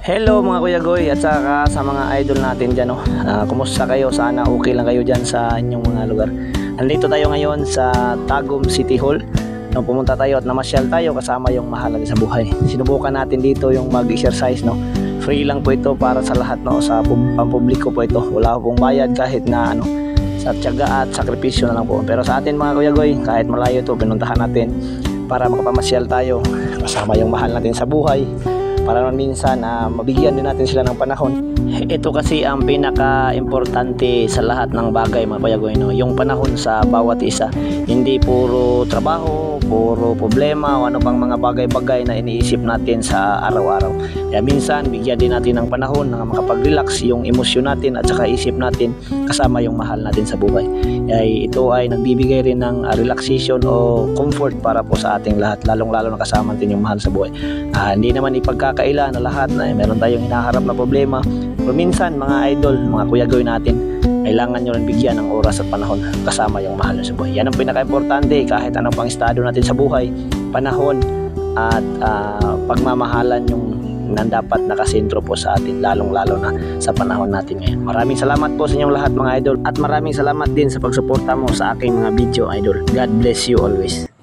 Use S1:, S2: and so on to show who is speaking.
S1: Hello mga Kuya Goy at saka sa mga idol natin dyan, no? Kumusta kayo? Sana okay lang kayo dyan sa inyong mga lugar. Nandito tayo ngayon sa Tagum City Hall. No, pumunta tayo at namasyal tayo kasama yung mahalaga sa buhay. Sinubukan natin dito yung mag-exercise, no? Free lang po ito para sa lahat, no? Sa pampubliko po ito. Wala pong bayad kahit na sa tiyaga at sakripisyo na lang po. Pero sa atin mga Kuya Goy, kahit malayo ito, pinuntahan natin para makapamasyal tayo kasama yung mahal natin sa buhay. Para naman minsan mabigyan din natin sila ng panahon. Ito kasi ang pinaka-importante sa lahat ng bagay mga Kuya Goy, no? Yung panahon sa bawat isa. Hindi puro trabaho, puro problema o ano pang mga bagay-bagay na iniisip natin sa araw-araw. Kaya minsan bigyan din natin ng panahon na makapag-relax yung emosyon natin at saka isip natin kasama yung mahal natin sa buhay. Kaya ito ay nagbibigay rin ng relaxation o comfort para po sa ating lahat, lalong-lalo na kasama natin yung mahal sa buhay. Hindi naman ipagkakaila na lahat na meron tayong hinaharap na problema. Pero minsan mga idol, mga Kuya Goy natin, kailangan nyo rin bigyan ng oras at panahon kasama yung mahal nyo sa buhay. Yan ang pinaka-importante kahit anong pang estado natin sa buhay, panahon at pagmamahalan yung dapat nakasentro po sa atin, lalong-lalo na sa panahon natin ngayon. Maraming salamat po sa inyong lahat mga idol at maraming salamat din sa pagsuporta mo sa aking mga video idol. God bless you always.